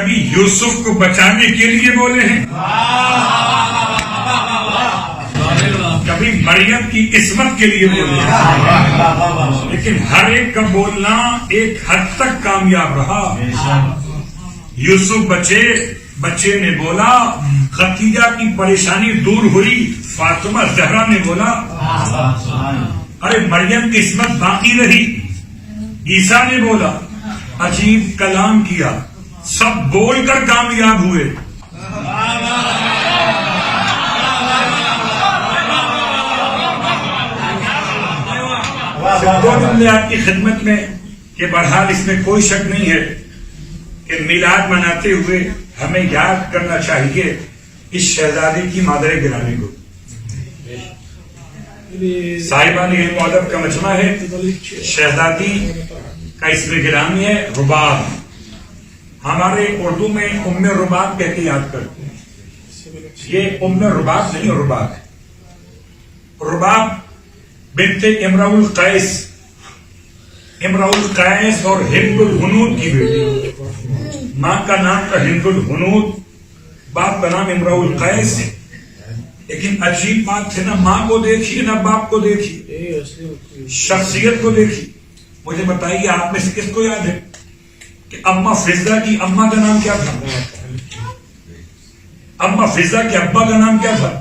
کبھی یوسف کو بچانے کے لیے بولے ہیں، کبھی مریم کی عصمت کے لیے بولے ہیں، لیکن ہر ایک کا بولنا ایک حد تک کامیاب رہا۔ یوسف بچے نے بولا، خدیجہ کی پریشانی دور ہوئی، فاطمہ زہرا نے بولا، ارے مریم کی عصمت باقی رہی، عیسیٰ نے بولا، عجیب کلام کیا، سب بول کر کامیاب ہوئے۔ دو جملے آپ کی خدمت میں کہ بہرحال اس میں کوئی شک نہیں ہے کہ میلاد مناتے ہوئے ہمیں یاد کرنا چاہیے اس شہزادی کی مادر گرامی کو۔ صاحبان علم و ادب کا مجمع ہے، شہزادی کا اسم گرامی ہے رباب، ہمارے اردو میں ام رباب کہہ کے یاد کرتے ہیں، یہ ام رباب نہیں رباب ہے۔ رباب بنت امرؤ القیس، امرؤ القیس اور ہند الہنود کی بیٹی، ماں کا نام تھا ہند الہنود، باپ کا نام امرؤ القیس، لیکن عجیب بات ہے، نہ ماں کو دیکھی نہ باپ کو دیکھی، شخصیت کو دیکھی۔ مجھے بتائیے آپ میں سے کس کو یاد ہے کہ اما فضہ کی اما کا نام کیا تھا؟ اما فضہ کے ابا کا نام کیا تھا؟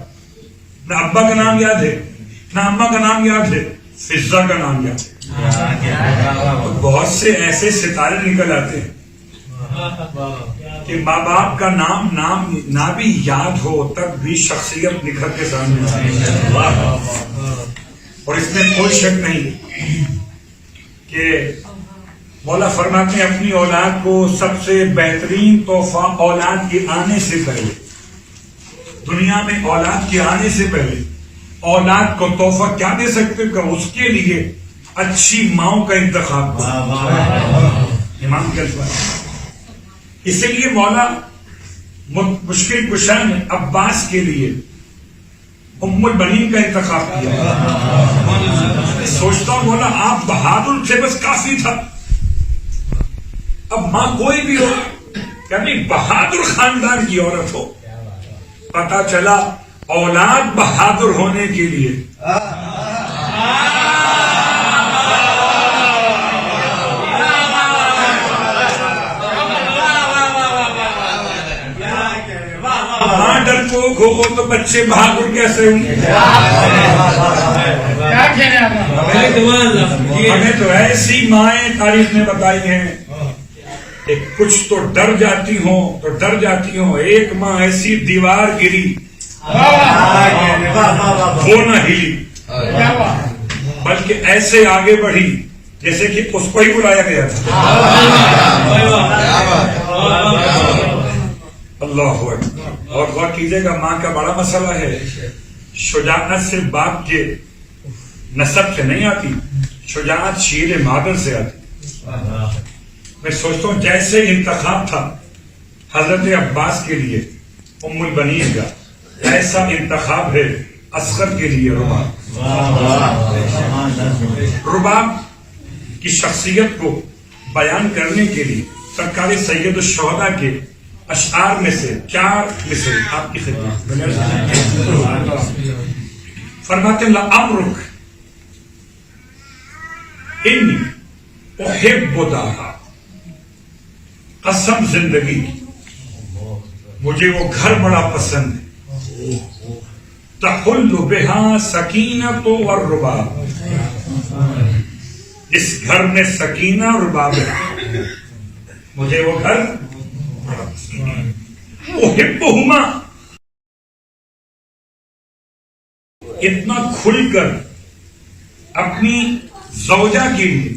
نہ ابا کا نام یاد ہے نہ اما کا نام یاد ہے، فضہ کا نام یاد ہے۔ بہت سے ایسے ستارے نکل آتے ہیں کہ ماں باپ کا نام نہ بھی یاد ہو تب بھی شخصیت نکھر کے سامنے آتی ہے، اور اس میں کوئی شک نہیں کہ مولا فرماتے ہیں اپنی اولاد کو سب سے بہترین تحفہ اولاد کے آنے سے پہلے، دنیا میں اولاد کے آنے سے پہلے اولاد کو تحفہ کیا دے سکتے کہ اس کے لیے اچھی ماؤں کا انتخاب امام کے الفاظ۔ اسی لیے مولا مشکل کشا نے عباس کے لیے ام البنین کا انتخاب کیا۔ سوچتا ہوں مولا آپ بہادر تھے، بس کافی تھا، اب ماں کوئی بھی ہو، یعنی بہادر خاندان کی عورت ہو۔ پتا چلا اولاد بہادر ہونے کے لیے ماں ڈرپوک ہو تو بچے بہادر کیسے ہوں گے؟ ہمیں تو ایسی مائیں تاریخ میں بتائی ہیں کہ کچھ تو ڈر جاتی ہوں، ایک ماں ایسی دیوار گری وہ نہ ہلی، بلکہ ایسے آگے بڑھی جیسے کہ اس کو ہی بلایا گیا تھا۔ اللہ اکبر۔ اور غور کیجیے گا، ماں کا بڑا مسئلہ ہے، شجاعت صرف باپ کے نسب سے نہیں آتی، شجاعت شیر مادر سے آتی۔ میں سوچتا ہوں جیسے انتخاب تھا حضرت عباس کے لیے ام البنین کا، ایسا انتخاب ہے اصغر کے لیے رباب۔ رباب کی شخصیت کو بیان کرنے کے لیے سرکار سید الشہداء کے اشعار میں سے 4 مصرع آپ کی خدمت میں۔ فرماتے ہیں لعمرک انی احب دارا، قسم زندگی کی مجھے وہ گھر بڑا پسند ہے، تحل بہا سکینۃ والرباب، اس گھر میں سکینہ اور رباب ہے، مجھے وہ گھر بڑا پسند ہے۔ احبہما، اتنا کھل کر اپنی زوجہ کے لیے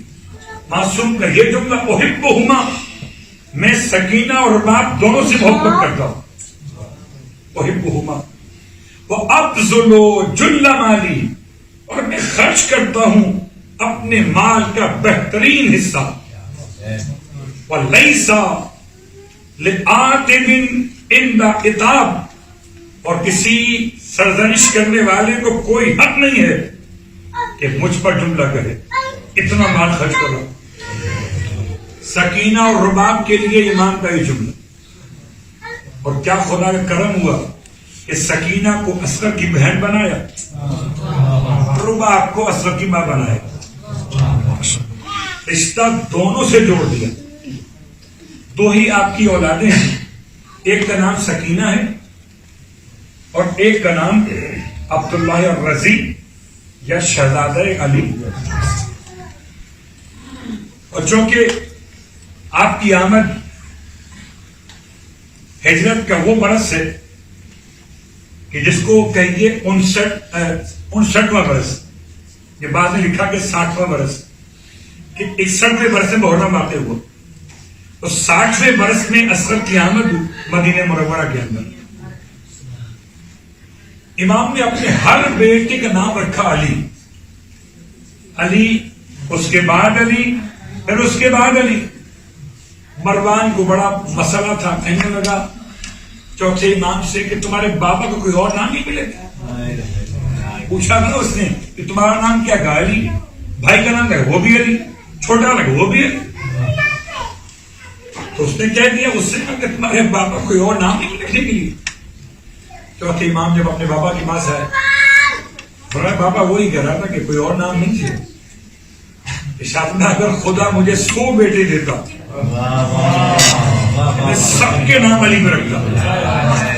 معصوم کا یہ جملہ احبہما، میں سکینہ اور رباب دونوں سے محبت کرتا ہوں۔ احبہما وابذل جل مالی، اور میں خرچ کرتا ہوں اپنے مال کا بہترین حصہ، ولیس لعاتب عند عتاب، اور کسی سرزنش کرنے والے کو کوئی حق نہیں ہے کہ مجھ پر جملہ کہے اتنا مال خرچ کرو۔ سکینہ اور رباب کے لیے ایمان کا یہ جملہ، اور کیا خدا کا کرم ہوا کہ سکینہ کو اصغر کی بہن بنایا، ربا کو اصغر کی ماں بنایا، رشتہ دونوں سے جوڑ دیا. دو ہی آپ کی اولادیں ہیں، ایک کا نام سکینہ ہے اور ایک کا نام عبداللہ الرضی یا شہزادہ علی. اور چونکہ آپ کی آمد ہجرت کا وہ برس ہے کہ جس کو کہیے 59واں برس، یہ بعد میں لکھا کہ 60واں برس، کہ 61ویں برس میں محرم واقع ہوا، تو 60ویں برس میں اصغر کی آمد مدینہ منورہ کے اندر. امام نے اپنے ہر بیٹے کا نام رکھا علی. علی، اس کے بعد علی، پھر اس کے بعد علی. مروان کو بڑا مسئلہ تھا، کہنے لگا چوتھے امام سے کہ تمہارے بابا کو کوئی اور نام نہیں ملے گا؟ پوچھا نا اس نے کہ تمہارا نام کیا کہا؟ علی. بھائی کا نام لگا وہ بھی علی، چھوٹا لگا وہ بھی علی. تو اس نے کہہ دیا اس سے کہ تمہارے بابا کوئی اور نام نہیں لکھنے کے لیے. چوتھے امام جب اپنے بابا کے پاس آئے، فرمایا بابا وہی کہہ رہا تھا کہ کوئی اور نام نہیں تھے. ارشاد میں اگر خدا مجھے 100 بیٹے دیتا میں سب کے نام علی پہ رکھتا.